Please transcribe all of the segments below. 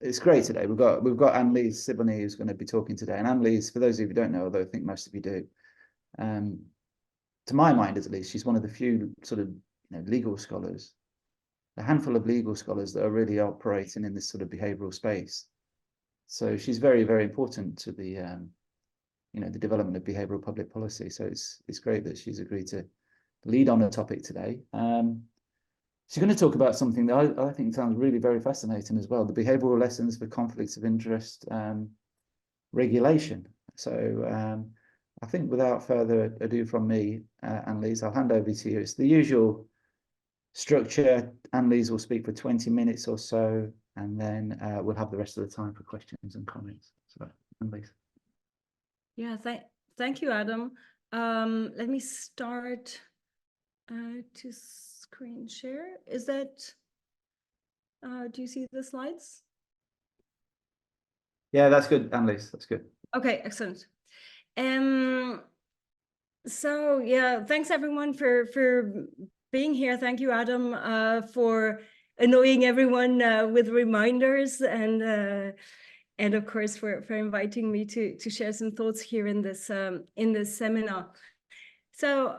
it's great today. We've got Anne-Lise Sibony who's going to be talking today. And Anne-Lise, for those of you who don't know, although I think most of you do, to my mind at least, she's one of the few sort of legal scholars, a handful of legal scholars that are really operating in this sort of behavioural space. So she's very, very important to the the development of behavioural public policy. So it's great that she's agreed to lead on a topic today. She's going to talk about something that I think sounds really very fascinating as well, the behavioural lessons for conflicts of interest regulation. So I think without further ado from me, Anne-Lise, I'll hand over to you. It's the usual structure. Anne-Lise will speak for 20 minutes or so, and then we'll have the rest of the time for questions and comments. So, Anne-Lise. Yeah, thank you, Adam. Let me start to screen share. Is that, do you see the slides? Yeah, that's good, Anne-Lise, that's good. Okay, excellent. So yeah, thanks everyone for being here. Thank you, Adam, for annoying everyone with reminders, and of course for inviting me to share some thoughts here in this seminar. So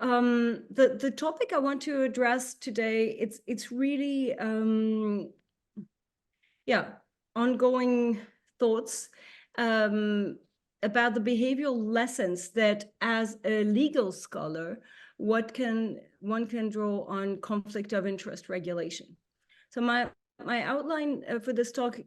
the topic I want to address today, it's really ongoing thoughts about the behavioral lessons that, as a legal scholar, one can draw on conflict of interest regulation. So my outline for this talk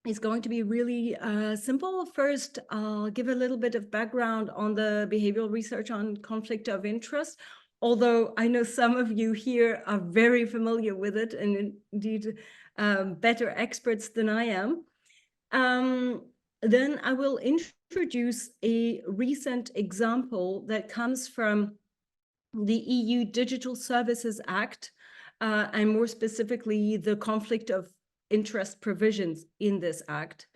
is going to be really simple. First, I'll give a little bit of background on the behavioral research on conflict of interest, although I know some of you here are very familiar with it, and indeed better experts than I am. Then I will introduce a recent example that comes from the EU Digital Services Act, and more specifically, the conflict of interest provisions in this act.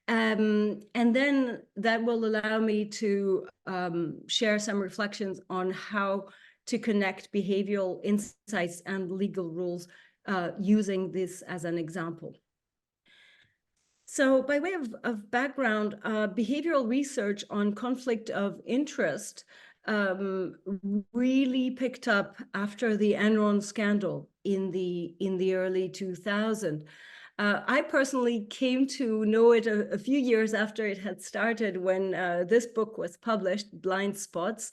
And then that will allow me to share some reflections on how to connect behavioral insights and legal rules using this as an example. So by way of background, behavioral research on conflict of interest really picked up after the Enron scandal in the early 2000s. I personally came to know it a few years after it had started, when this book was published, Blind Spots,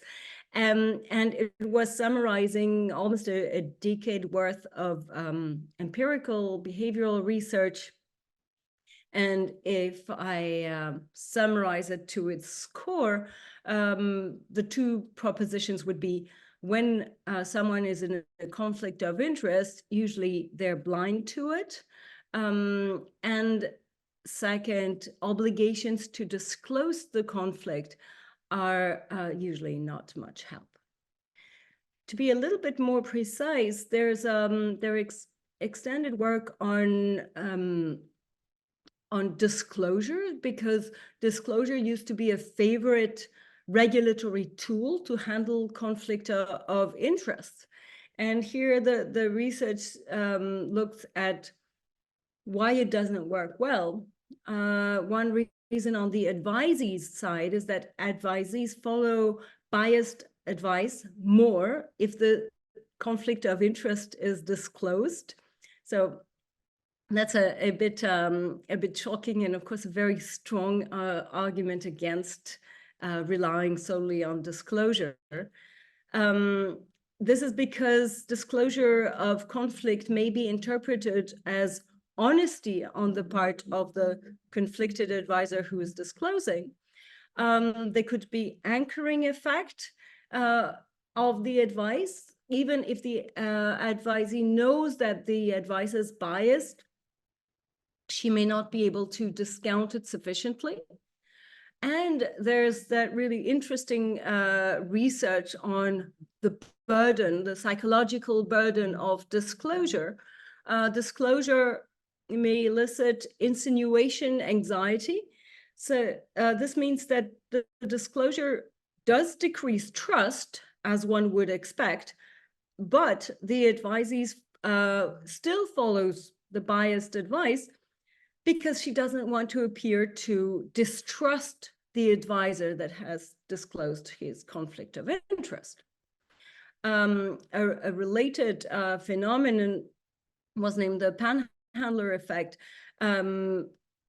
and it was summarizing almost a decade worth of empirical behavioral research. And if I summarize it to its core, the two propositions would be: when someone is in a conflict of interest, usually they're blind to it. And second, obligations to disclose the conflict are usually not much help. To be a little bit more precise, there's extended work on disclosure, because disclosure used to be a favorite regulatory tool to handle conflict of interest. And here the research looks at why it doesn't work well. One reason on the advisees side is that advisees follow biased advice more if the conflict of interest is disclosed. So that's a bit shocking, and of course a very strong argument against relying solely on disclosure. This is because disclosure of conflict may be interpreted as honesty on the part of the conflicted advisor who is disclosing. There could be anchoring effect of the advice, even if the advisee knows that the advice is biased. She may not be able to discount it sufficiently. And there's that really interesting research on the burden, the psychological burden of disclosure. Disclosure may elicit insinuation anxiety. So this means that the disclosure does decrease trust, as one would expect, but the advisee still follows the biased advice, because she doesn't want to appear to distrust the advisor that has disclosed his conflict of interest. A related phenomenon was named the panhandler effect,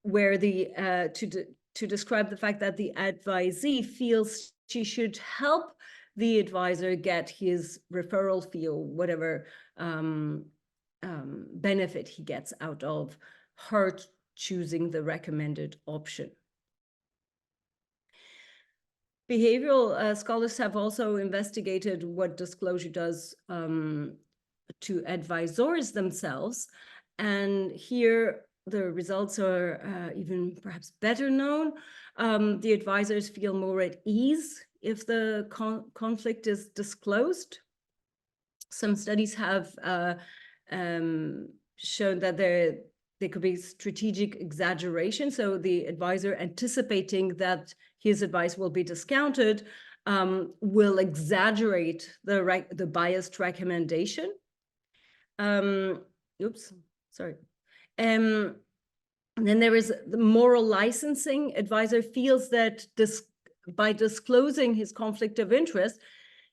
where to describe the fact that the advisee feels she should help the advisor get his referral fee or whatever benefit he gets out of her choosing the recommended option. Behavioral scholars have also investigated what disclosure does to advisors themselves. And here the results are even perhaps better known. The advisors feel more at ease if the conflict is disclosed. Some studies have shown that there could be strategic exaggeration. So the advisor anticipating that his advice will be discounted will exaggerate the biased recommendation. Oops, sorry. And then there is the moral licensing. Advisor feels that by disclosing his conflict of interest,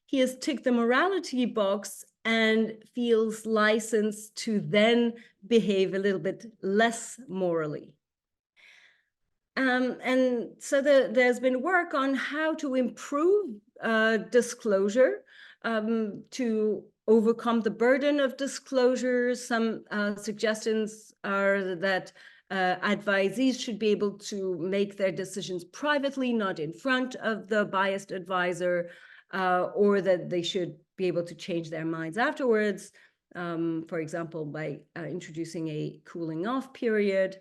he has ticked the morality box and feels licensed to then behave a little bit less morally. And so there's been work on how to improve disclosure to overcome the burden of disclosure. Some suggestions are that advisees should be able to make their decisions privately, not in front of the biased advisor, or that they should be able to change their minds afterwards, for example, by introducing a cooling off period.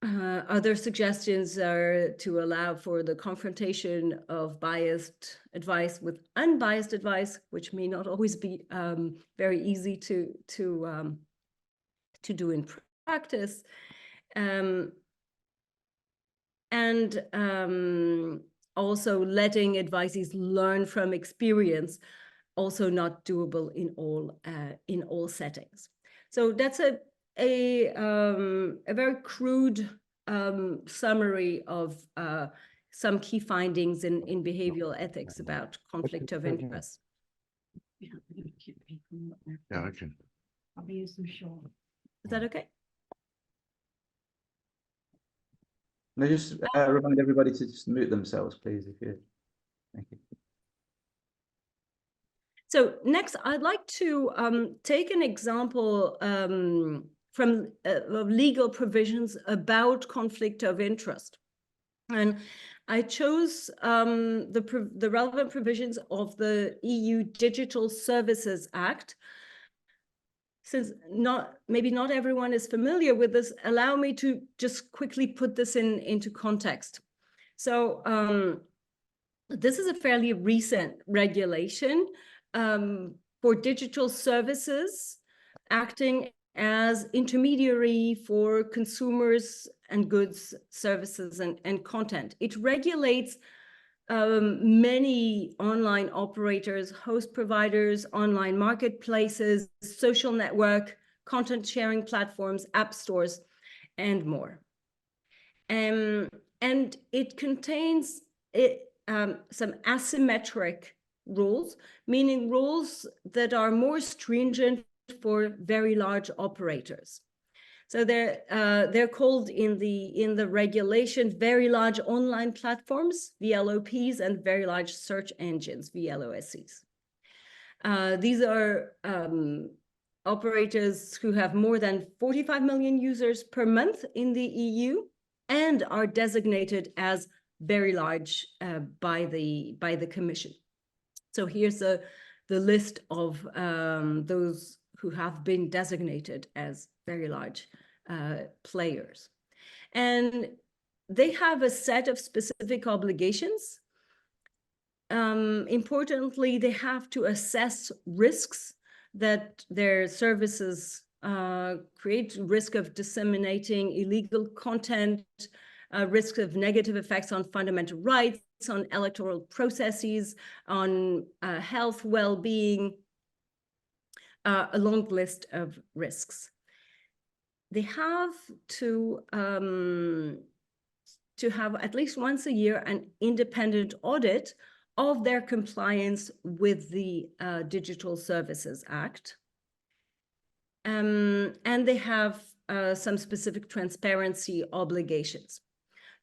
Other suggestions are to allow for the confrontation of biased advice with unbiased advice, which may not always be very easy to do in practice. Also letting advisees learn from experience, also not doable in all settings. So that's a very crude summary of some key findings in behavioral ethics about conflict of interest. Yeah, I can. I'll be using short. Is that okay? No, just remind everybody to just mute themselves, please, if you. Thank you. So next, I'd like to take an example from legal provisions about conflict of interest. And I chose the relevant provisions of the EU Digital Services Act. Since maybe not everyone is familiar with this, allow me to just quickly put this into context. So this is a fairly recent regulation for digital services acting as intermediary for consumers and goods, services, and content. It regulates many online operators, host providers, online marketplaces, social network, content sharing platforms, app stores, and more. And it contains some asymmetric rules, meaning rules that are more stringent for very large operators. So they're called in the regulation very large online platforms, VLOPs, and very large search engines, VLOSs. These are operators who have more than 45 million users per month in the EU and are designated as very large by the Commission. So here's the list of those who have been designated as very large players. And they have a set of specific obligations. Importantly, they have to assess risks that their services create, risk of disseminating illegal content, risk of negative effects on fundamental rights, on electoral processes, on health, well-being, a long list of risks. they have to have at least once a year an independent audit of their compliance with the Digital Services Act. And they have some specific transparency obligations.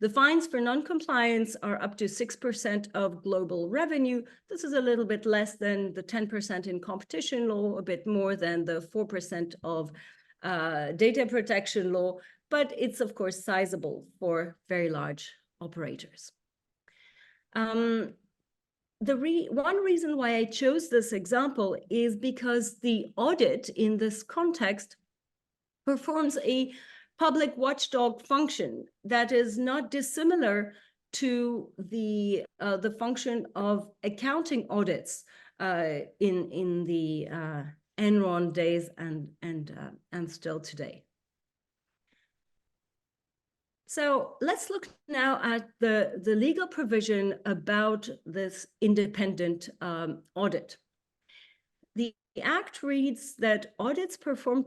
The fines for non-compliance are up to 6% of global revenue. This is a little bit less than the 10% in competition law, a bit more than the 4% of data protection law, but it's of course sizable for very large operators. One reason why I chose this example is because the audit in this context performs a public watchdog function that is not dissimilar to the function of accounting audits in the Enron days and still today. So let's look now at the legal provision about this independent audit. The Act reads that audits performed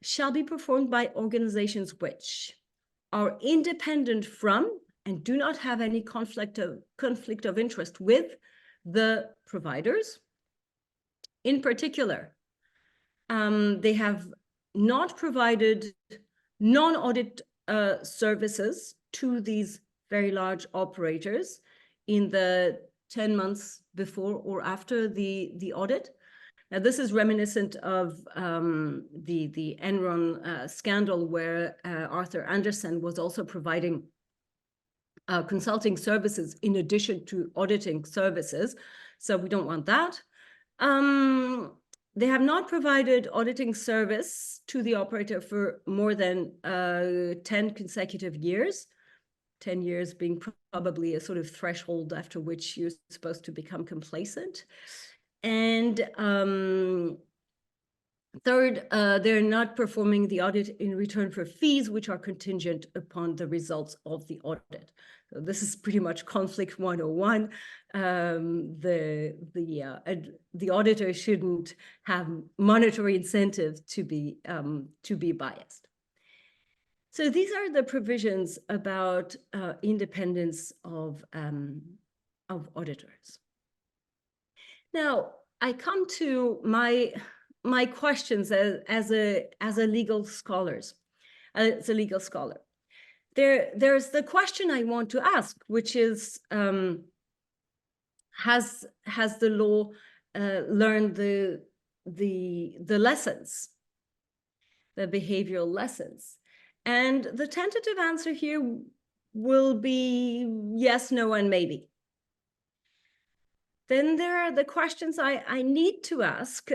shall be performed by organizations which are independent from and do not have any conflict of interest with the providers. In particular, they have not provided non-audit services to these very large operators in the 10 months before or after the audit. Now, this is reminiscent of the Enron scandal, where Arthur Andersen was also providing consulting services in addition to auditing services. So we don't want that. They have not provided auditing service to the operator for more than 10 consecutive years. 10 years being probably a sort of threshold after which you're supposed to become complacent. And third, they're not performing the audit in return for fees, which are contingent upon the results of the audit. So this is pretty much conflict 101. The auditor shouldn't have monetary incentive to be biased. So these are the provisions about independence of auditors. Now, I come to my questions as a legal scholar. There's the question I want to ask, which is, has the law learned the lessons, the behavioral lessons? And the tentative answer here will be yes, no, and maybe. Then there are the questions I need to ask,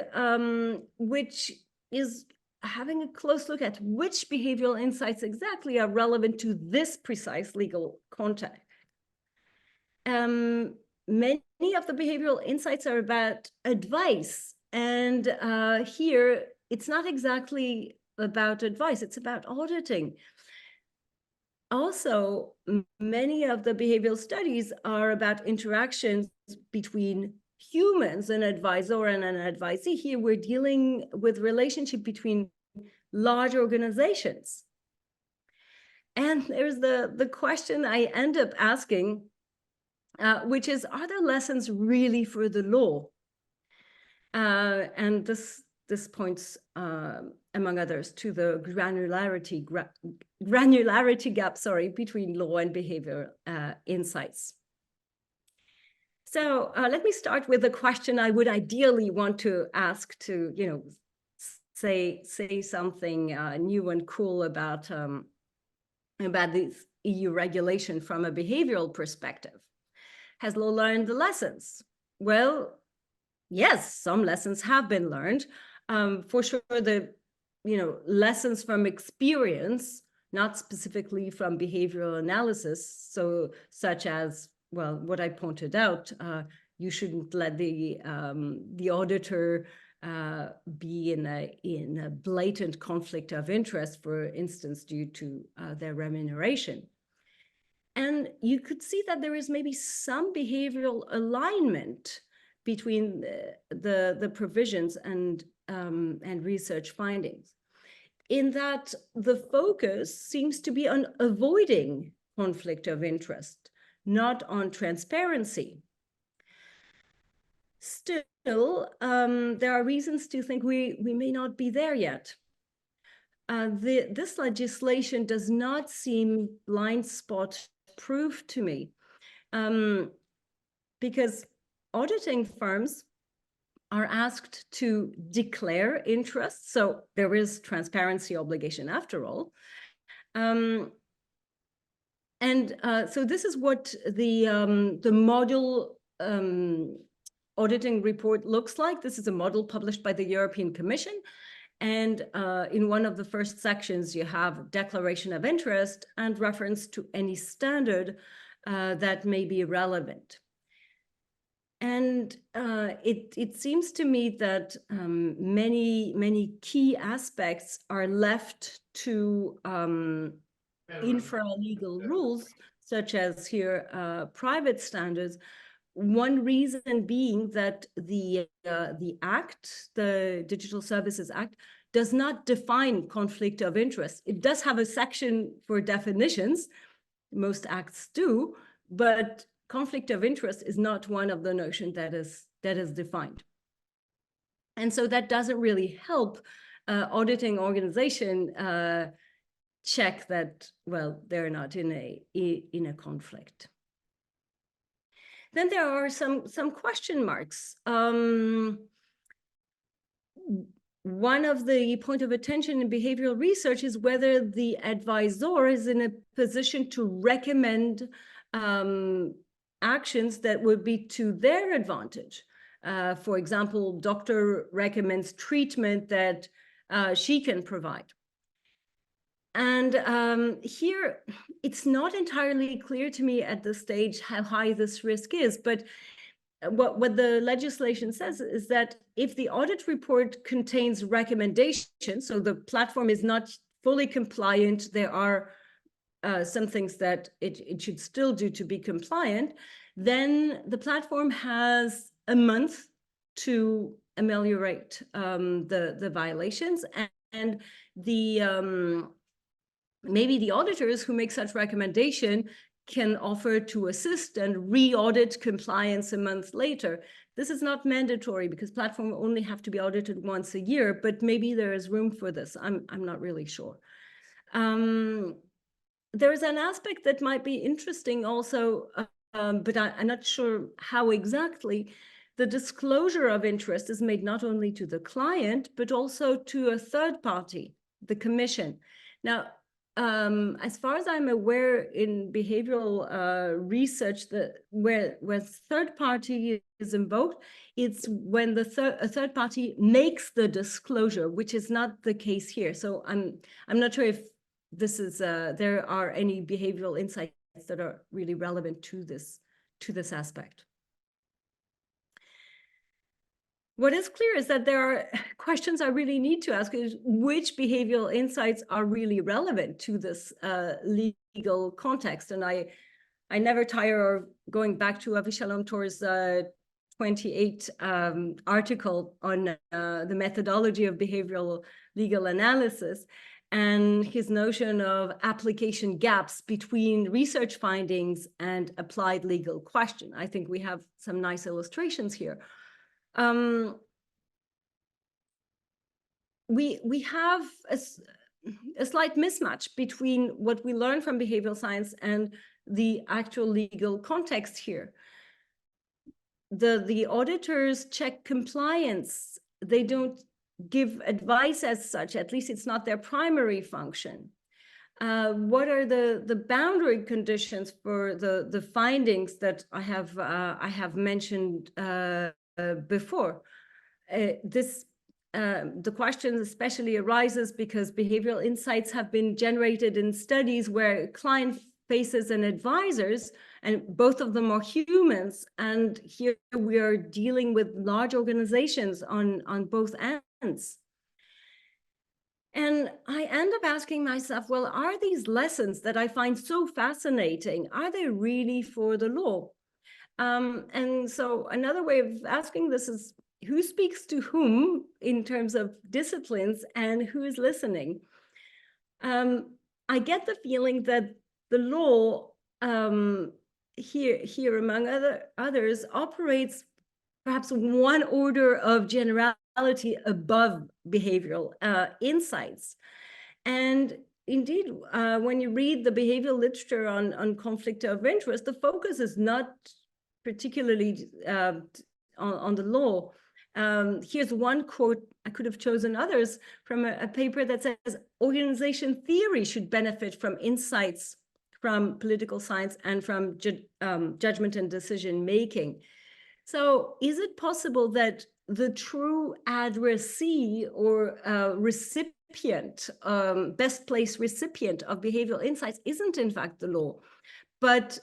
which is having a close look at which behavioral insights exactly are relevant to this precise legal context. Many of the behavioral insights are about advice, and here it's not exactly about advice, it's about auditing. Also, many of the behavioral studies are about interactions between humans, an advisor and an advisee. Here we're dealing with relationship between large organizations. And there's the question I end up asking, which is, are there lessons really for the law? And this points, among others, to the granularity gap, between law and behavioral insights. So let me start with a question I would ideally want to ask to, say something new and cool about this EU regulation from a behavioral perspective. Has law learned the lessons? Well, yes, some lessons have been learned. For sure, the lessons from experience, not specifically from behavioral analysis, such as, well, what I pointed out, you shouldn't let the auditor be in a blatant conflict of interest, for instance, due to their remuneration. And you could see that there is maybe some behavioral alignment between the provisions and research findings. in that the focus seems to be on avoiding conflict of interest, not on transparency. Still, there are reasons to think we may not be there yet. This legislation does not seem blind spot proof to me, because auditing firms are asked to declare interest. So there is transparency obligation after all. So this is what the model auditing report looks like. This is a model published by the European Commission. And in one of the first sections, you have declaration of interest and reference to any standard that may be relevant. And it seems to me that many key aspects are left to infra-legal rules, such as here private standards. One reason being that the Act, the Digital Services Act, does not define conflict of interest. It does have a section for definitions, most acts do, but conflict of interest is not one of the notions that is defined. And so that doesn't really help auditing organization check that, well, they're not in a conflict. Then there are some question marks. One of the point of attention in behavioral research is whether the advisor is in a position to recommend actions that would be to their advantage. For example, doctor recommends treatment that she can provide. And here, it's not entirely clear to me at this stage how high this risk is, but what the legislation says is that if the audit report contains recommendations, so the platform is not fully compliant, there are some things that it should still do to be compliant, then the platform has a month to ameliorate the violations, and the maybe the auditors who make such recommendation can offer to assist and re-audit compliance a month later. This is not mandatory because platforms only have to be audited once a year, but maybe there is room for this. I'm not really sure. There is an aspect that might be interesting also, but I'm not sure how exactly. The disclosure of interest is made not only to the client, but also to a third party, the commission. Now, as far as I'm aware, in behavioral research, where third party is invoked, it's when a third party makes the disclosure, which is not the case here. So I'm not sure if this is there are any behavioral insights that are really relevant to this aspect. What is clear is that there are questions I really need to ask is which behavioral insights are really relevant to this legal context. And I never tire of going back to Avishalom Tor's 28 article on the methodology of behavioral legal analysis and his notion of application gaps between research findings and applied legal question. I think we have some nice illustrations here. We have a slight mismatch between what we learn from behavioral science and the actual legal context here. The auditors check compliance. They don't give advice as such, at least it's not their primary function. What are the boundary conditions for the findings that I have mentioned before? The question especially arises because behavioral insights have been generated in studies where client faces and advisors, and both of them are humans. And here we are dealing with large organizations on both ends. And I end up asking myself, well, are these lessons that I find so fascinating, are they really for the law? And so another way of asking this is, who speaks to whom in terms of disciplines and who is listening? I get the feeling that the law here among others operates perhaps one order of generality above behavioral insights. And indeed, when you read the behavioral literature on conflict of interest, the focus is not particularly on the law. Here's one quote, I could have chosen others, from a paper that says organization theory should benefit from insights from political science and from judgment and decision making. So is it possible that the true addressee or recipient, best placed recipient of behavioral insights isn't in fact the law, but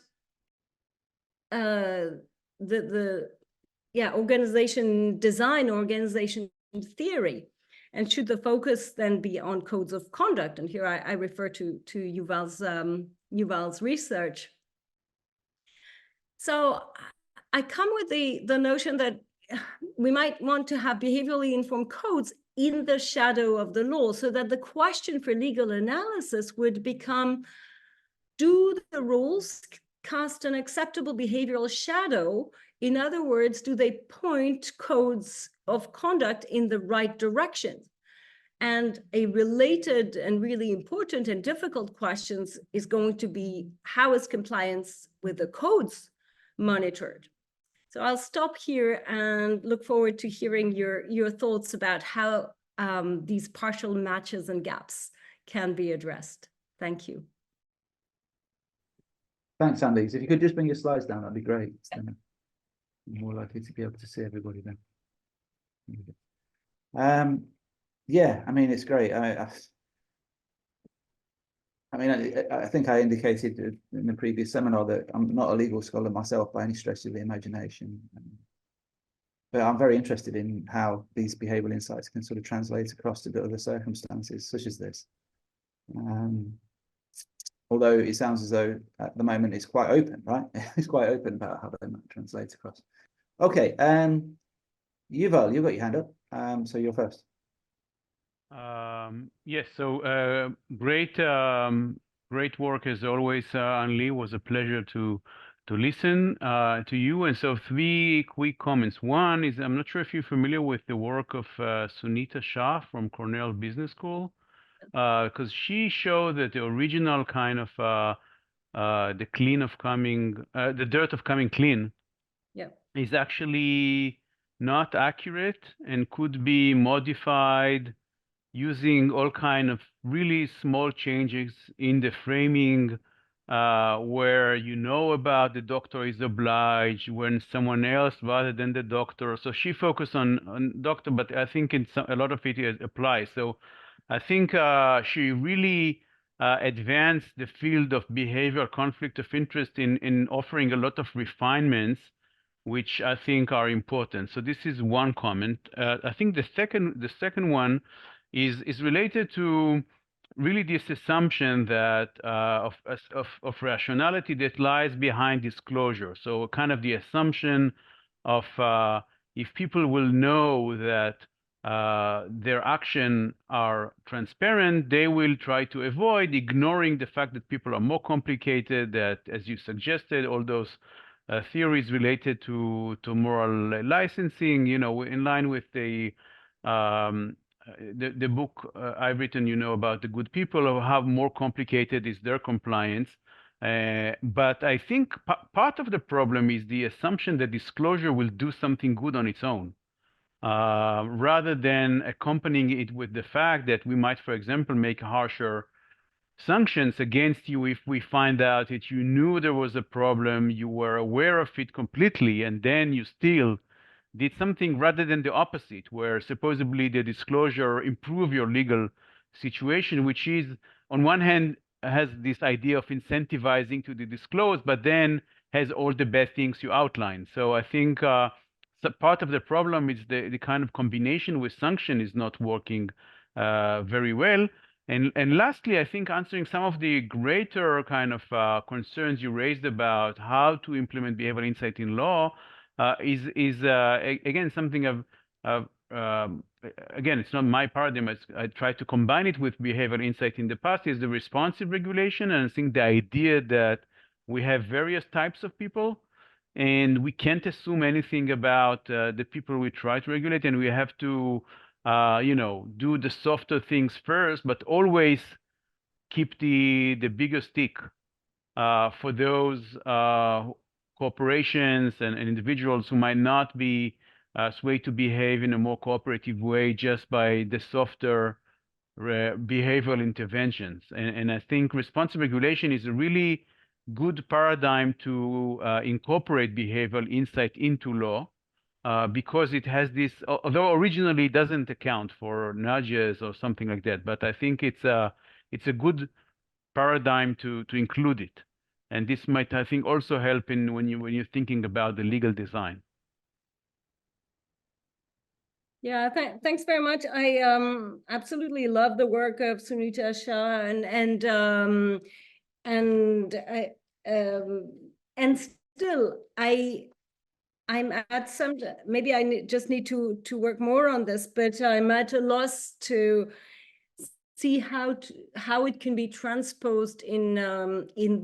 organization design, organization theory? And should the focus then be on codes of conduct? And here I refer to Yuval's research. So I come with the notion that we might want to have behaviorally informed codes in the shadow of the law, so that the question for legal analysis would become, do the rules cast an acceptable behavioral shadow? In other words, do they point codes of conduct in the right direction? And a related and really important and difficult question is going to be, how is compliance with the codes monitored? So I'll stop here and look forward to hearing your thoughts about how these partial matches and gaps can be addressed. Thank you. Thanks, Anne-Lise. If you could just bring your slides down, that'd be great. Then I'm more likely to be able to see everybody then. Yeah, I mean, it's great. I think I indicated in the previous seminar that I'm not a legal scholar myself by any stretch of the imagination. But I'm very interested in how these behavioral insights can sort of translate across to other circumstances such as this. Although it sounds as though at the moment it's quite open, right? It's quite open about how they might translate across. Okay, Yuval, you've got your hand up, so you're first. Yes, so great work as always, Anne-Lise. Was a pleasure to listen to you. And so 3 quick comments. One is, I'm not sure if you're familiar with the work of Sunita Shah from Cornell Business School, because she showed that the original kind of the dirt of coming clean, yeah, is actually not accurate and could be modified using all kind of really small changes in the framing, where you know about the doctor is obliged when someone else rather than the doctor. So she focused on doctor, but I think a lot of it applies. So I think she really advanced the field of behavioral conflict of interest in offering a lot of refinements, which I think are important. So this is one comment. I think the second one is related to really this assumption that of rationality that lies behind disclosure. So kind of the assumption of if people will know that their action are transparent, they will try to avoid ignoring the fact that people are more complicated, that, as you suggested, all those theories related to moral licensing, in line with the book I've written, about the good people, or how more complicated is their compliance. But I think part of the problem is the assumption that disclosure will do something good on its own, rather than accompanying it with the fact that we might, for example, make harsher sanctions against you if we find out that you knew there was a problem, you were aware of it completely, and then you still did something rather than the opposite, where supposedly the disclosure improve your legal situation, which is, on one hand, has this idea of incentivizing to the disclose, but then has all the bad things you outline. So I think so part of the problem is the kind of combination with sanction is not working very well. And lastly, I think answering some of the greater kind of concerns you raised about how to implement behavioral insight in law is again something I've again, it's not my paradigm. I try to combine it with behavioral insight in the past, is the responsive regulation. And I think the idea that we have various types of people, and we can't assume anything about the people we try to regulate, and we have to, do the softer things first, but always keep the bigger stick for those corporations and individuals who might not be swayed to behave in a more cooperative way just by the softer behavioral interventions. And I think responsive regulation is a really good paradigm to incorporate behavioral insight into law because it has this, although originally it doesn't account for nudges or something like that, but I think it's a good paradigm to include it. And this might, I think, also help in when you're thinking about the legal design. Yeah, thanks very much. I absolutely love the work of Sunita Shah, and still I'm at some, maybe I just need to work more on this, but I'm at a loss to see how it can be transposed in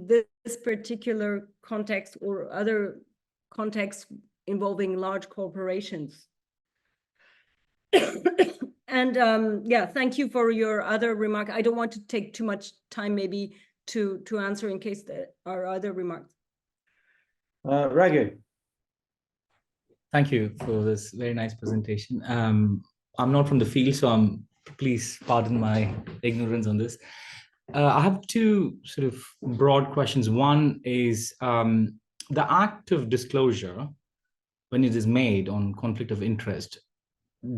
this particular context or other contexts involving large corporations. And yeah, thank you for your other remark. I don't want to take too much time maybe to answer in case there are other remarks. Raghu. Thank you for this very nice presentation. I'm not from the field, so please pardon my ignorance on this. I have two sort of broad questions. One is the act of disclosure, when it is made on conflict of interest,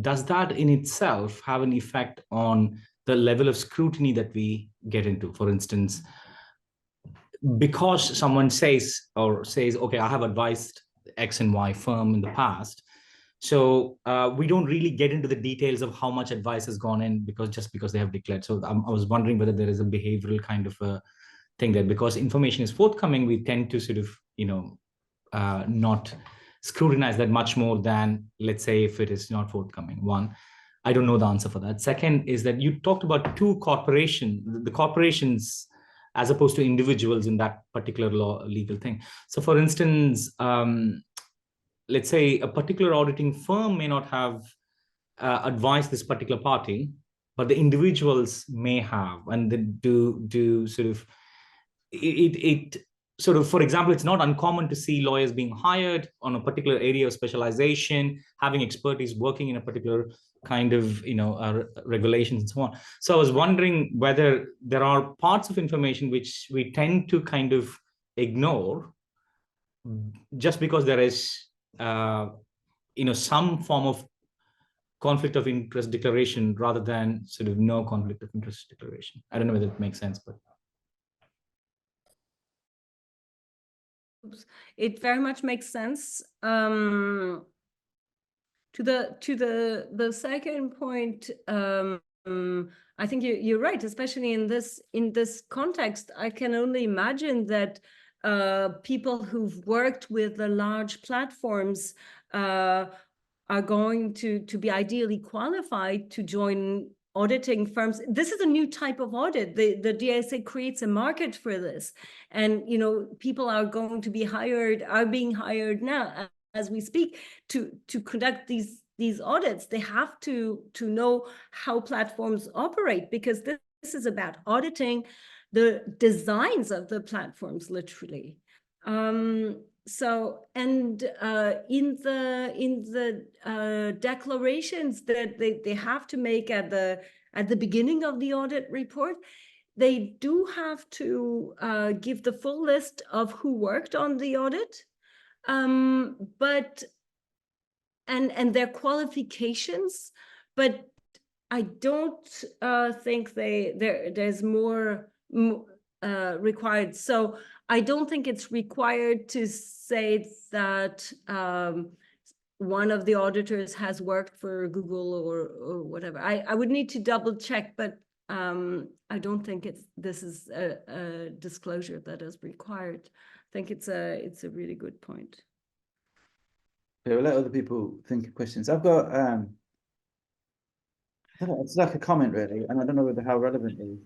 does that in itself have an effect on the level of scrutiny that we get into? For instance, because someone says, okay, I have advised X and Y firm in the past, so we don't really get into the details of how much advice has gone in because they have declared. So I was wondering whether there is a behavioral kind of a thing that because information is forthcoming, we tend to sort of, not scrutinize that much more than, let's say, if it is not forthcoming. One, I don't know the answer for that. Second is that you talked about the corporations as opposed to individuals in that particular legal thing. So for instance, let's say a particular auditing firm may not have advised this particular party, but the individuals may have, and they do sort of it sort of, for example, it's not uncommon to see lawyers being hired on a particular area of specialization, having expertise working in a particular kind of, regulations and so on. So I was wondering whether there are parts of information which we tend to kind of ignore just because there is, some form of conflict of interest declaration rather than sort of no conflict of interest declaration. I don't know whether it makes sense, but. It very much makes sense. To the second point, I think you're right, especially in this context. I can only imagine that people who've worked with the large platforms are going to be ideally qualified to join auditing firms. This is a new type of audit. The DSA creates a market for this, and people are going to be being hired now as we speak to conduct these audits. They have to know how platforms operate, because this is about auditing the designs of the platforms, literally. So, and in the declarations that they have to make at the beginning of the audit report, they do have to give the full list of who worked on the audit, but and their qualifications, but I don't think there's more required. So I don't think it's required to say that one of the auditors has worked for Google or whatever. I would need to double check, but I don't think this is a disclosure that is required. I think it's a really good point. Yeah, we'll let other people think of questions. I've got don't know, it's like a comment really, and I don't know whether how relevant it is.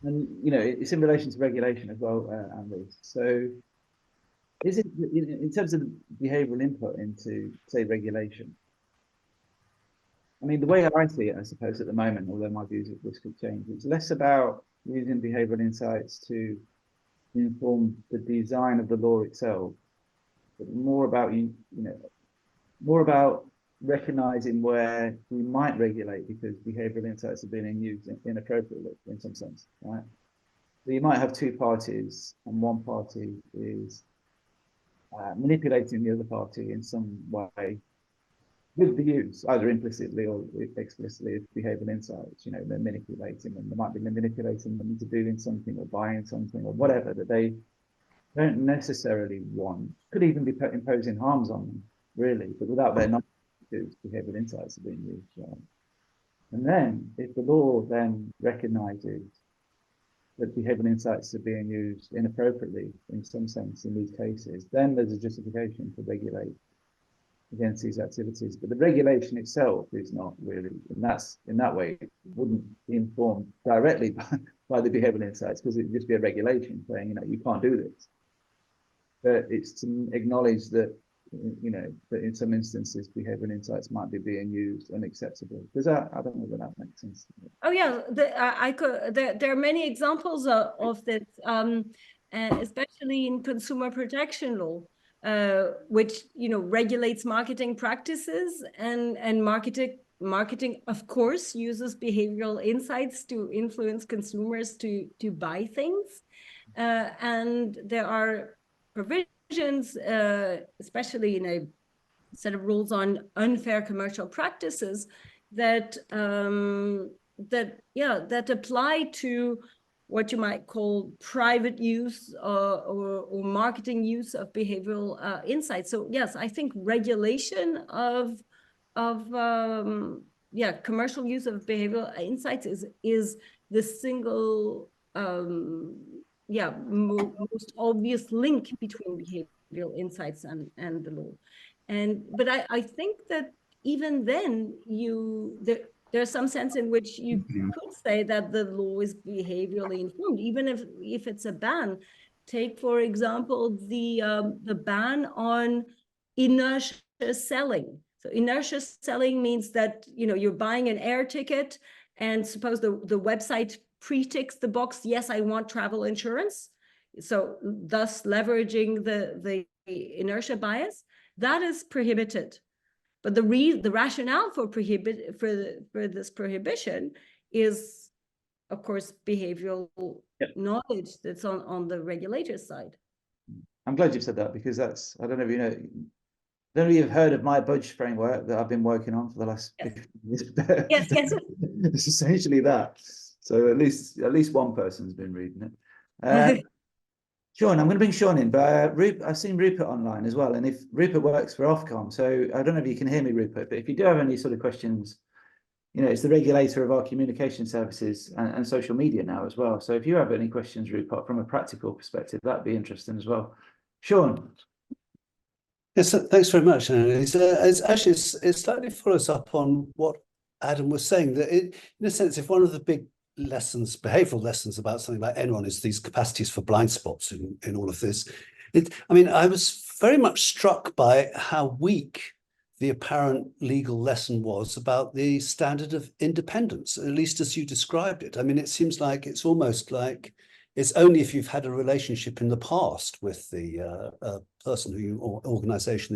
And you know, it's in relation to regulation as well, Anne-Lise. So, is it in terms of the behavioural input into, say, regulation? I mean, the way I see it, I suppose, at the moment, although my views of this could change, it's less about using behavioural insights to inform the design of the law itself, but more about more about recognizing where we might regulate because behavioral insights are being used inappropriately in some sense, right? So you might have two parties, and one party is manipulating the other party in some way with the use, either implicitly or explicitly, of behavioral insights. You know, they're manipulating them. They might be manipulating them into doing something or buying something or whatever that they don't necessarily want. Could even be imposing harms on them, really, but without their knowledge, because behavioral insights are being used. Right? And then, if the law then recognizes that behavioral insights are being used inappropriately in some sense in these cases, then there's a justification to regulate against these activities. But the regulation itself is not really, and that's in that way, it wouldn't be informed directly by the behavioral insights, because it'd just be a regulation saying, you know, you can't do this. But it's to acknowledge that, you know, that in some instances behavioral insights might be being used unacceptably. Does that, I don't know whether that makes sense. Oh yeah, there are many examples of this, especially in consumer protection law, which, you know, regulates marketing practices, and marketing of course uses behavioral insights to influence consumers to buy things, and there are provisions, especially in a set of rules on unfair commercial practices that that apply to what you might call private use or marketing use of behavioral insights. So yes, I think regulation of commercial use of behavioral insights is the single most obvious link between behavioral insights and the law. But I think that even then there's some sense in which you could say that the law is behaviorally informed, even if it's a ban. Take, for example, the ban on inertia selling. So inertia selling means that, you know, you're buying an air ticket, and suppose the website pre-ticks the box, yes, I want travel insurance. So thus leveraging the inertia bias, that is prohibited. But the rationale for this prohibition is, of course, behavioral knowledge that's on the regulator side. I'm glad you've said that, because that's, I don't know if you know, I don't know if you've heard of my budge framework that I've been working on for the last 15 years. Yes. It's essentially that. So at least one person's been reading it. Sean, I'm going to bring Sean in, but I've seen Rupert online as well. And if Rupert works for Ofcom, so I don't know if you can hear me, Rupert, but if you do have any sort of questions, you know, it's the regulator of our communication services and social media now as well. So if you have any questions, Rupert, from a practical perspective, that'd be interesting as well. Sean. Yes, thanks very much, Anne-Lise. It slightly follows up on what Adam was saying, that in a sense, if one of the big lessons, behavioral lessons about something like Enron is these capacities for blind spots in all of this. I mean, I was very much struck by how weak the apparent legal lesson was about the standard of independence, at least as you described it. I mean, it seems like it's almost like it's only if you've had a relationship in the past with the person or organization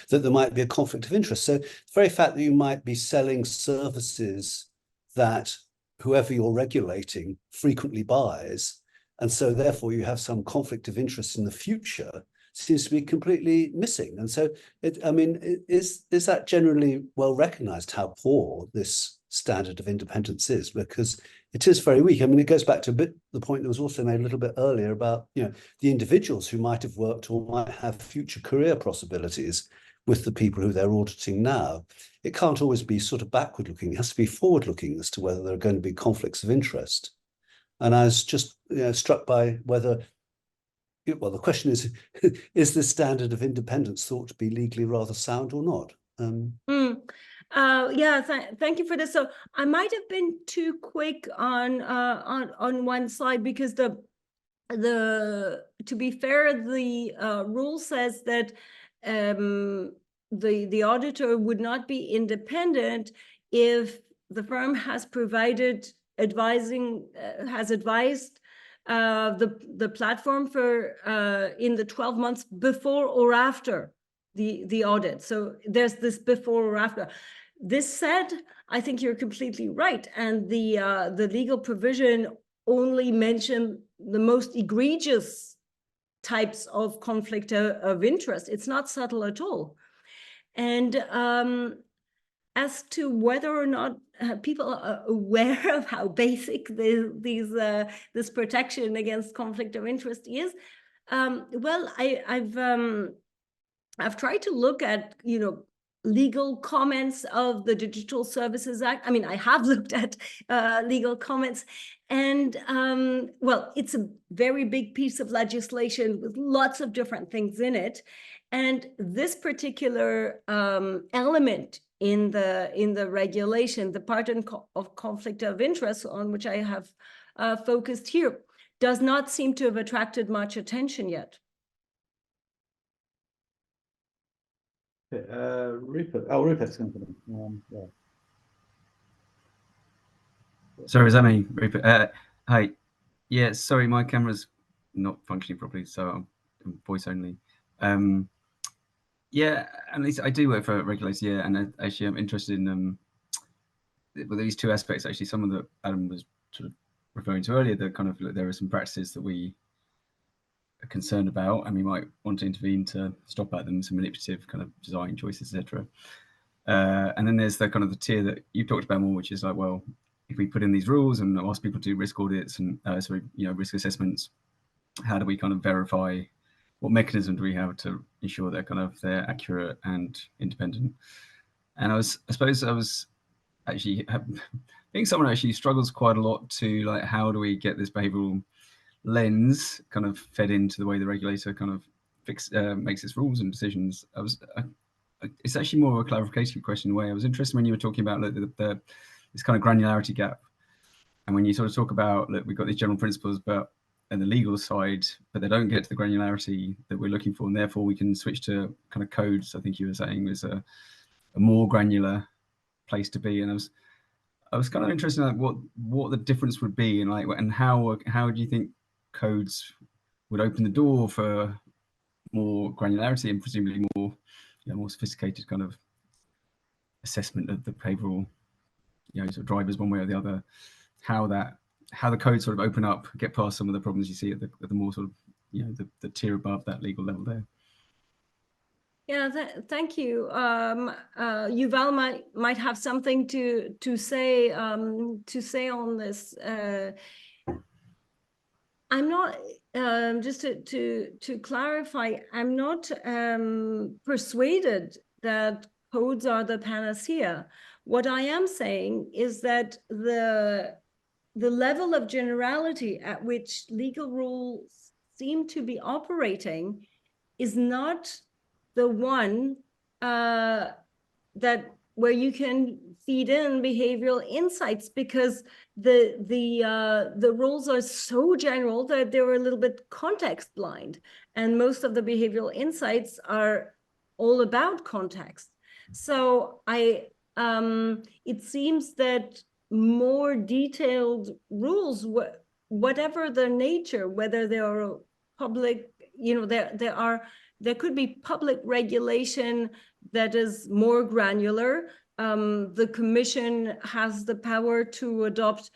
that there might be a conflict of interest. So the very fact that you might be selling services that whoever you're regulating frequently buys, and so therefore you have some conflict of interest in the future, seems to be completely missing. And so, is that generally well recognized, how poor this standard of independence is? Because it is very weak. I mean, it goes back to a bit the point that was also made a little bit earlier about, you know, the individuals who might have worked or might have future career possibilities with the people who they're auditing now. It can't always be sort of backward looking. It has to be forward looking as to whether there are going to be conflicts of interest. And I was just struck by whether, well, the question is this standard of independence thought to be legally rather sound or not? Yeah, thank you for this. So I might have been too quick on one slide because to be fair, the rule says that the auditor would not be independent if the firm has provided has advised the platform for in the 12 months before or after the audit. So there's this before or after. This said, I think you're completely right, and the legal provision only mention the most egregious types of conflict of interest. It's not subtle at all. And as to whether or not people are aware of how basic this protection against conflict of interest is, well, I've tried to look at, legal comments of the Digital Services Act. I mean, I have looked at legal comments, and well, it's a very big piece of legislation with lots of different things in it. And this particular element in the regulation, the part of conflict of interest on which I have focused here, does not seem to have attracted much attention yet. Rupert. Oh, Rupert's going to come. Yeah. Sorry, is that me, Rupert? Hi. Yeah, sorry, my camera's not functioning properly, so I'm voice only. Yeah, at least I do work for regulators, yeah, and actually I'm interested in well, these two aspects, actually, some of that Adam was sort of referring to earlier, the kind of, there are some practices that we are concerned about and we might want to intervene to stop at them, some manipulative kind of design choices, etc. And then there's the kind of the tier that you've talked about more, which is like, well, if we put in these rules and ask people to do risk audits and risk assessments, how do we kind of verify, what mechanism do we have to ensure they're accurate and independent? And I suppose I was actually I think someone actually struggles quite a lot to, like, how do we get this behavioural lens kind of fed into the way the regulator kind of makes its rules and decisions. It's actually more of a clarification question in a way. I was interested when you were talking about this kind of granularity gap, and when you sort of talk about, look, we've got these general principles, but and the legal side, but they don't get to the granularity that we're looking for, and therefore we can switch to kind of codes. I think you were saying was a more granular place to be, and I was kind of interested in, like, what the difference would be, and and how do you think codes would open the door for more granularity and presumably more more sophisticated kind of assessment of the behavioural sort of drivers one way or the other, how the codes sort of open up, get past some of the problems you see at the more sort of the tier above that legal level there. Yeah, thank you. Yuval might have something to say on this. I'm not just to clarify. I'm not persuaded that codes are the panacea. What I am saying is that the level of generality at which legal rules seem to be operating is not the one where you can feed in behavioral insights, because the rules are so general that they're a little bit context blind, and most of the behavioral insights are all about context. So it seems that more detailed rules, whatever their nature, whether they are public, there could be public regulation that is more granular. The Commission has the power to adopt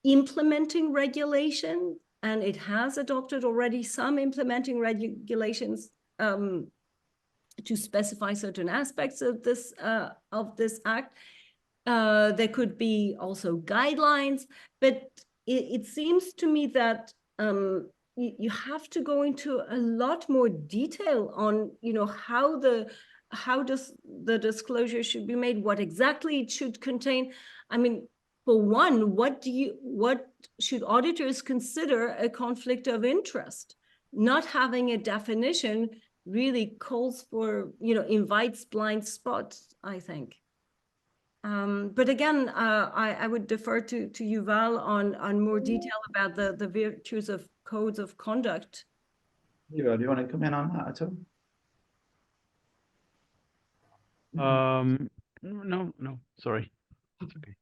implementing regulation, and it has adopted already some implementing regulations to specify certain aspects of this act. There could be also guidelines, but it seems to me that you have to go into a lot more detail on how does the disclosure should be made, what exactly it should contain. I mean, for one, what should auditors consider a conflict of interest? Not having a definition really calls for, invites blind spots, I think. But again, I would defer to Yuval on more detail about the virtues of codes of conduct. Yuval, do you want to come in on that at all? No, sorry. It's okay.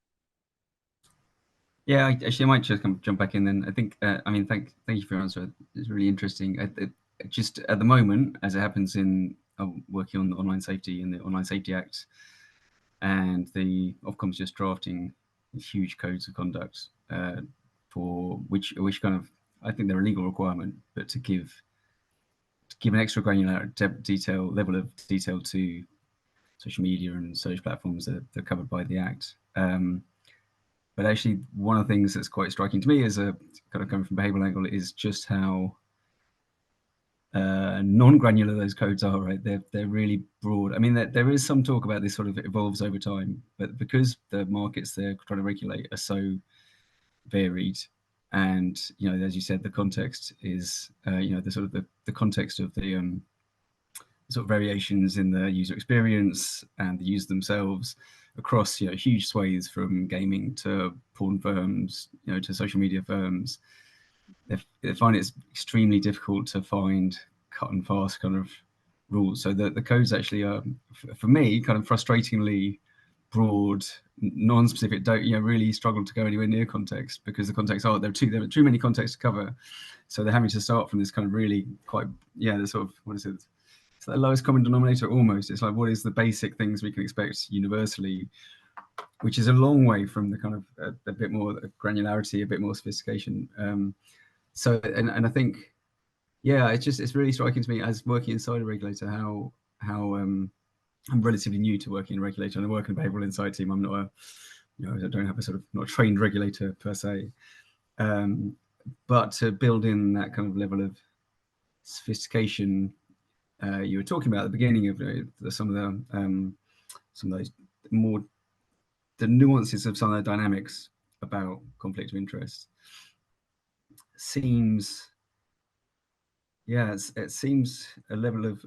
Yeah, actually, I might just jump back in then. I think, I mean, thank you for your answer. It's really interesting. Just at the moment, as it happens in working on the online safety and the Online Safety Act, and the Ofcom's just drafting huge codes of conduct for which kind of, I think they're a legal requirement, but to give an extra granular level of detail to social media and social platforms that are covered by the Act. But actually, one of the things that's quite striking to me as a kind of coming from behavioural angle is just how non-granular those codes are, right? They're really broad. I mean, there is some talk about this sort of evolves over time, but because the markets they're trying to regulate are so varied, and as you said, the context is the sort of the context of the sort of variations in the user experience and the users themselves across huge swathes, from gaming to porn firms, to social media firms. They find it's extremely difficult to find cut and fast kind of rules. So the codes actually are, for me, kind of frustratingly broad, non-specific. Don't really struggle to go anywhere near context, because the context there are too many contexts to cover. So they're having to start from this kind of really quite the sort of, what is it? It's the lowest common denominator almost. It's like, what is the basic things we can expect universally, which is a long way from the kind of a bit more granularity, a bit more sophistication. So, and I think, it's really striking to me as working inside a regulator how I'm relatively new to working in a regulator, and I work in a behavioural insight team. I'm not I don't have a sort of not a trained regulator per se, but to build in that kind of level of sophistication you were talking about at the beginning of some of those more the nuances of some of the dynamics about conflict of interest seems it seems a level of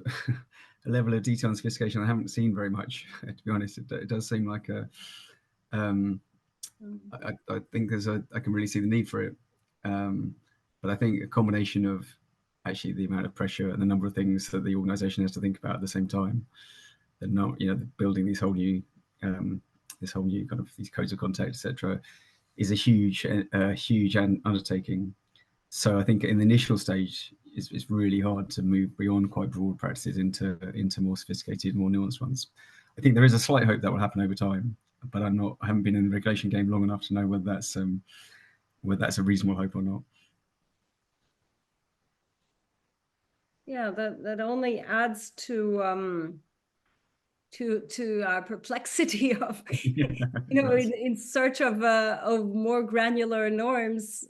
a level of detail and sophistication I haven't seen very much, to be honest. It does seem like a I think I can really see the need for it, but I think a combination of actually the amount of pressure and the number of things that the organization has to think about at the same time, that not building these whole new kind of these codes of contact, etc., is a huge undertaking. So I think in the initial stage, it's really hard to move beyond quite broad practices into more sophisticated, more nuanced ones. I think there is a slight hope that will happen over time, but I haven't been in the regulation game long enough to know whether that's a reasonable hope or not. Yeah, that only adds to our perplexity of in search of more granular norms.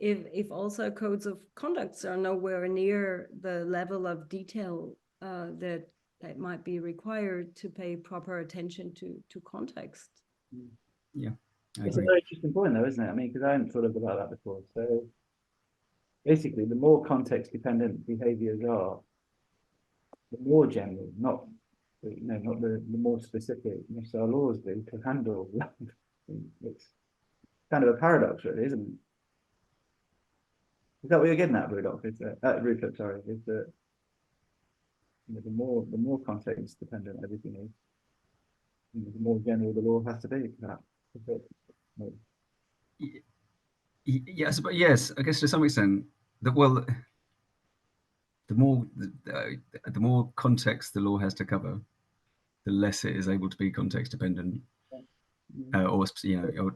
If also codes of conducts are nowhere near the level of detail that might be required to pay proper attention to context. Yeah, it's a very interesting point, though, isn't it? I mean, because I hadn't thought about that before. So basically, the more context-dependent behaviours are, the more general, not the more specific. So our laws do to handle. It's kind of a paradox, really, isn't it? Is that what you're getting at, Rudolph? Rupert, sorry. Is that the more context dependent everything is, the more general the law has to be. Yes, but yes, I guess to some extent, the more context the law has to cover, the less it is able to be context dependent, or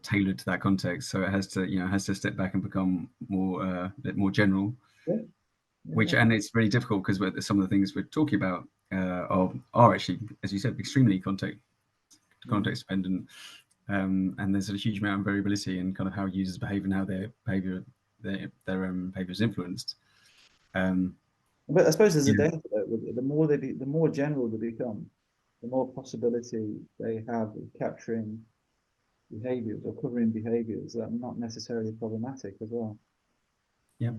tailored to that context. So it has to step back and become a bit more general. And it's really difficult because some of the things we're talking about are actually, as you said, extremely context dependent, and there's a huge amount of variability in kind of how users behave and how their behavior is influenced. But I suppose there's a danger that the more general they become, the more possibility they have of capturing behaviors or covering behaviors that are not necessarily problematic as well. Yeah.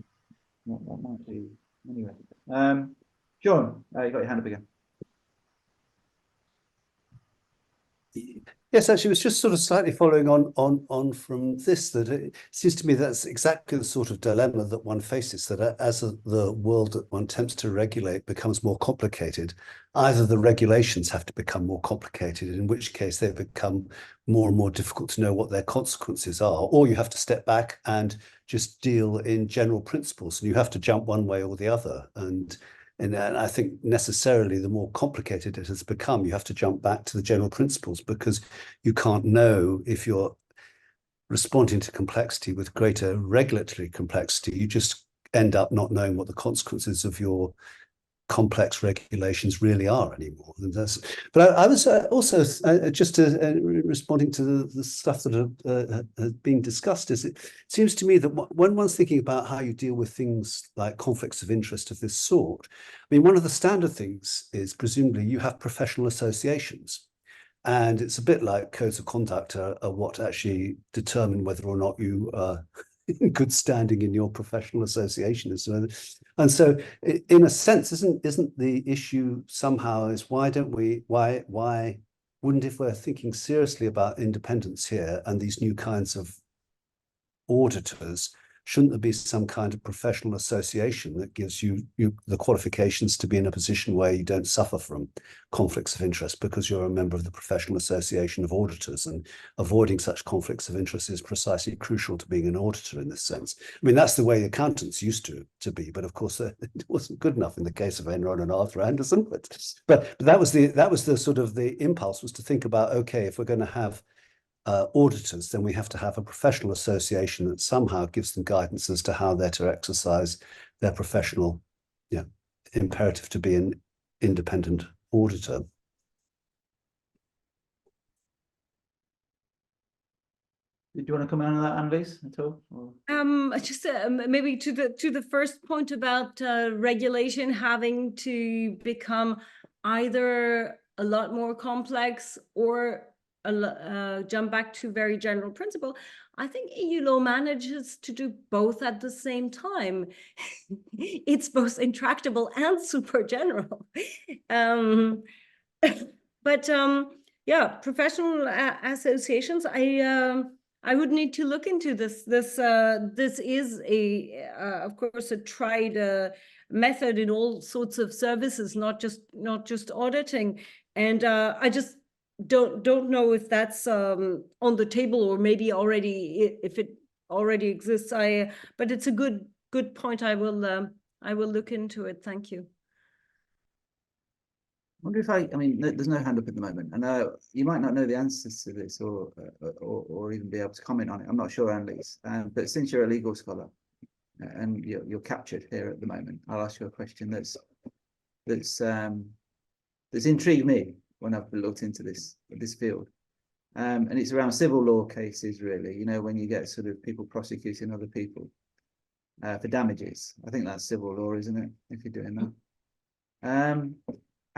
That might be anyway. John, you got your hand up again. Yes, actually, it was just sort of slightly following on from this, that it seems to me that's exactly the sort of dilemma that one faces, that as the world that one attempts to regulate becomes more complicated, either the regulations have to become more complicated, in which case they become more and more difficult to know what their consequences are, or you have to step back and just deal in general principles, and you have to jump one way or the other. And I think necessarily the more complicated it has become, you have to jump back to the general principles, because you can't know if you're responding to complexity with greater regulatory complexity. You just end up not knowing what the consequences of your complex regulations really are anymore. And but I was also just responding to the stuff that has been discussed. Is it seems to me that when one's thinking about how you deal with things like conflicts of interest of this sort, I mean, one of the standard things is presumably you have professional associations. And it's a bit like codes of conduct are what actually determine whether or not you are in good standing in your professional association. And so in a sense, isn't the issue somehow is why wouldn't, if we're thinking seriously about independence here and these new kinds of auditors, shouldn't there be some kind of professional association that gives you the qualifications to be in a position where you don't suffer from conflicts of interest because you're a member of the professional association of auditors, and avoiding such conflicts of interest is precisely crucial to being an auditor in this sense. I mean, that's the way accountants used to be, but of course it wasn't good enough in the case of Enron and Arthur Andersen. But that was the sort of the impulse, was to think about, okay, if we're going to have auditors, then we have to have a professional association that somehow gives them guidance as to how they're to exercise their professional imperative to be an independent auditor. Did you want to come in on that, Anne-Lise, at all? Or? Just maybe to the first point about regulation having to become either a lot more complex or jump back to very general principle. I think EU law manages to do both at the same time. It's both intractable and super general. But yeah, professional associations, I would need to look into this. This is of course, a tried method in all sorts of services, not just auditing. And I just don't know if that's on the table, or maybe already, if it already exists. But it's a good point. I will look into it. Thank you. I wonder if I mean, there's no hand up at the moment, and you might not know the answers to this, or even be able to comment on it. I'm not sure, Anne-Lise. But since you're a legal scholar and you're captured here at the moment, I'll ask you a question that's intrigued me when I've looked into this field, and it's around civil law cases, really. You know, when you get sort of people prosecuting other people for damages. I think that's civil law, isn't it? If you're doing that.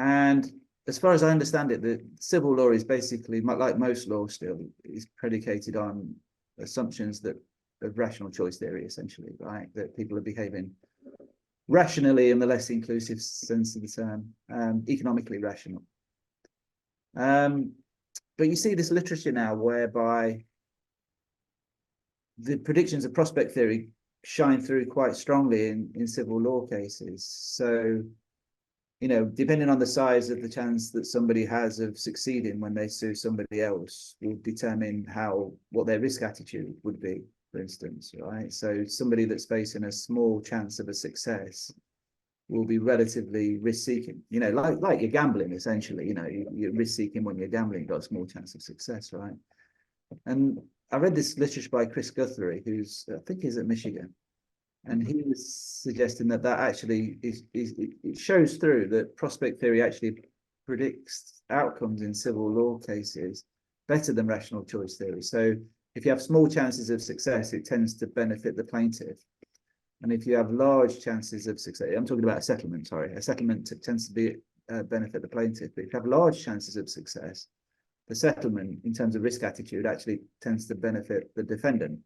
And as far as I understand it, the civil law is basically, like most law still, is predicated on assumptions of rational choice theory, essentially, right? That people are behaving rationally in the less inclusive sense of the term, economically rational. But you see this literature now whereby the predictions of prospect theory shine through quite strongly in civil law cases. So, you know, depending on the size of the chance that somebody has of succeeding when they sue somebody else will determine what their risk attitude would be, for instance, right? So somebody that's facing a small chance of a success will be relatively risk-seeking, you know, like you're gambling, essentially. You know, you're risk-seeking when you're gambling, got a small chance of success, right? And I read this literature by Chris Guthrie, who's, I think he's at Michigan, and he was suggesting that actually it shows through that prospect theory actually predicts outcomes in civil law cases better than rational choice theory. So if you have small chances of success, it tends to benefit the plaintiff. And if you have large chances of success, I'm talking about a settlement, sorry, a settlement tends to benefit the plaintiff. But if you have large chances of success, the settlement, in terms of risk attitude, actually tends to benefit the defendant.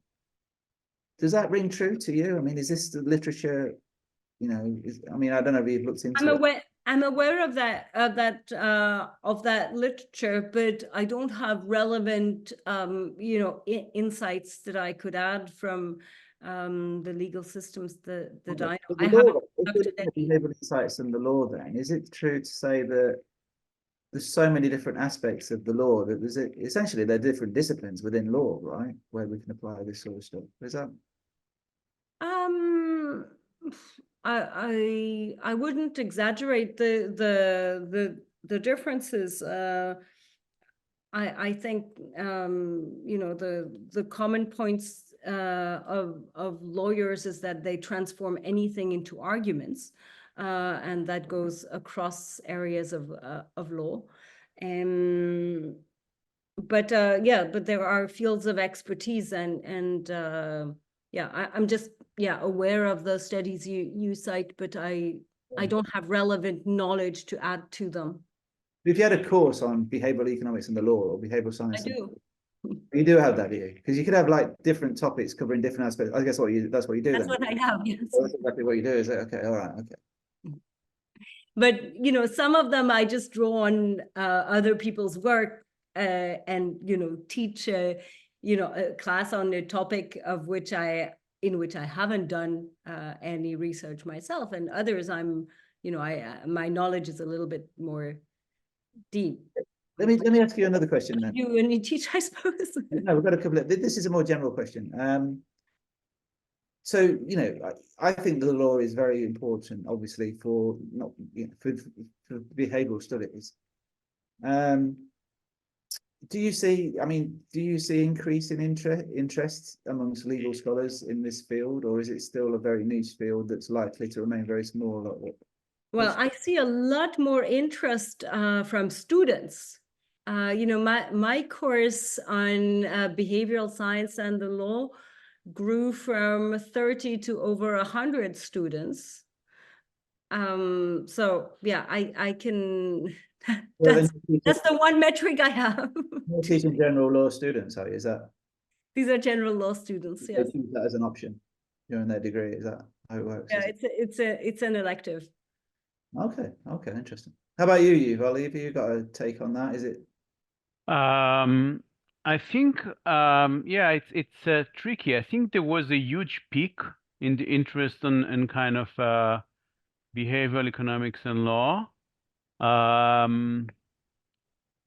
Does that ring true to you? I mean, is this the literature, you know, I mean, I don't know if you've looked into it. I'm aware of that literature, but I don't have relevant, insights that I could add from the legal systems that I know. I haven't looked at any. Behavioral insights and the law. Then is it true to say that there's so many different aspects of the law that essentially they're different disciplines within law, right? Where we can apply this sort of stuff. Is that? I wouldn't exaggerate the differences. I think the common points of lawyers is that they transform anything into arguments, and that goes across areas of law. But there are fields of expertise, and I'm just aware of the studies you cite, but I don't have relevant knowledge to add to them. If you had a course on behavioral economics and the law, or behavioral science, I do. You do have that, do you? Because you could have like different topics covering different aspects. I guess that's what you do. That's then. what I have. Yes. That's exactly what you do. Is it okay? All right. Okay. But some of them I just draw on other people's work and teach a class on a topic in which I haven't done any research myself, and others my knowledge is a little bit more deep. Let me ask you another question then. You and you teach, I suppose. No, we've got a couple of. This is a more general question. So I think the law is very important, obviously, for behavioural studies. Do you see increase in interest amongst legal scholars in this field, or is it still a very niche field that's likely to remain very small? Well, I see a lot more interest from students. My course on behavioral science and the law grew from 30 to over 100 students. So yeah, I can. That's the one metric I have. You're teaching general law students, are you? Is that? These are general law students. Yes. They use that as an option during their degree. Is that how it works? Yeah, it's an elective. Okay, interesting. How about you, Yuval? Have you got a take on that? Is it? I think it's tricky. I think there was a huge peak in the interest in kind of behavioral economics and law.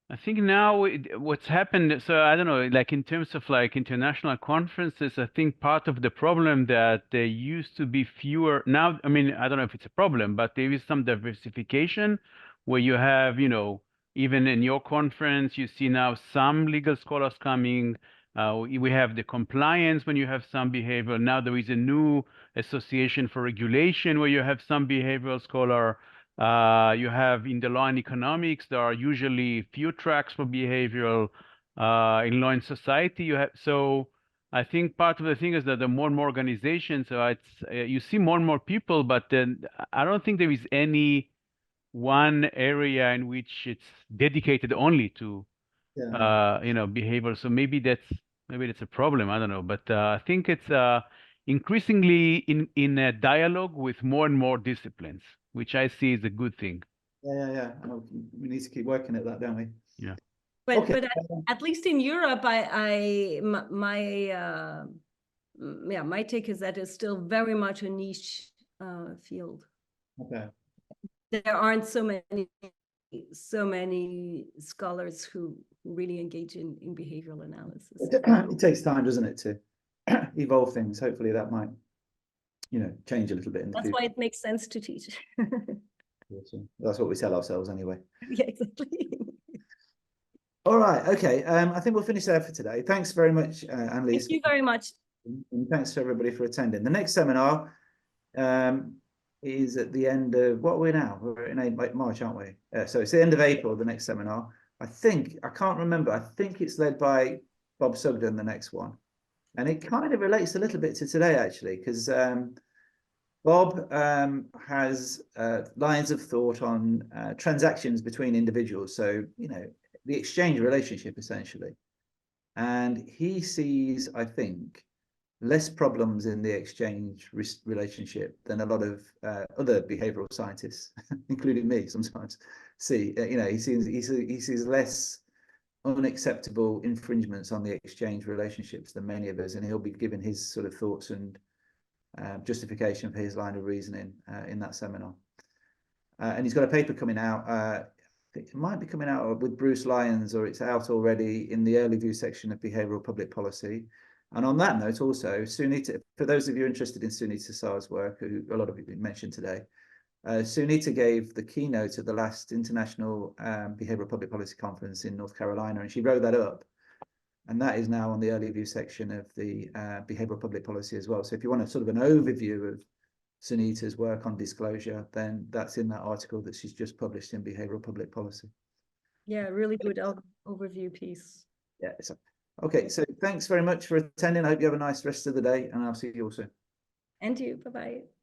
I think now what's happened, so I don't know, like in terms of like international conferences, I think part of the problem that there used to be fewer now, I mean, I don't know if it's a problem, but there is some diversification where you have, even in your conference, you see now some legal scholars coming. We have the compliance when you have some behavior. Now there is a new association for regulation where you have some behavioral scholar. You have in the law and economics, there are usually few tracks for behavioral. In law and society, you have. So I think part of the thing is that there are more and more organizations. So it's you see more and more people, but then I don't think there is any one area in which it's dedicated only to behavior. So maybe that's a problem. I don't know, but I think it's increasingly in a dialogue with more and more disciplines, which I see is a good thing. Yeah. We need to keep working at that, don't we? Yeah. But at least in Europe, my take is that it's still very much a niche field. Okay. There aren't so many scholars who really engage in behavioral analysis. It takes time, doesn't it, to evolve things. Hopefully that might, change a little bit in the future. That's why it makes sense to teach. That's what we tell ourselves anyway. Yeah, exactly. All right. Okay. I think we'll finish there for today. Thanks very much, Anne-Lise. Thank you very much. And thanks to everybody for attending. The next seminar is at the end of what we're now. We're in March, aren't we? So it's the end of April, the next seminar. I can't remember. I think it's led by Bob Sugden, the next one. And it kind of relates a little bit to today, actually, because Bob has lines of thought on transactions between individuals. So, the exchange relationship, essentially. And he sees, I think, less problems in the exchange relationship than a lot of other behavioral scientists, including me sometimes, see. He sees less unacceptable infringements on the exchange relationships than many of us, and he'll be giving his sort of thoughts and justification for his line of reasoning in that seminar. And he's got a paper coming out. It might be coming out with Bruce Lyons, or it's out already in the early view section of Behavioural Public Policy. And on that note, also, Sunita, for those of you interested in Sunita Sar's work, who a lot of you mentioned today, Sunita gave the keynote at the last International Behavioural Public Policy Conference in North Carolina, and she wrote that up. And that is now on the early view section of the Behavioural Public Policy as well. So if you want a sort of an overview of Sunita's work on disclosure, then that's in that article that she's just published in Behavioural Public Policy. Yeah, really good overview piece. Yeah. Okay, so thanks very much for attending. I hope you have a nice rest of the day, and I'll see you all soon. And you. Bye-bye.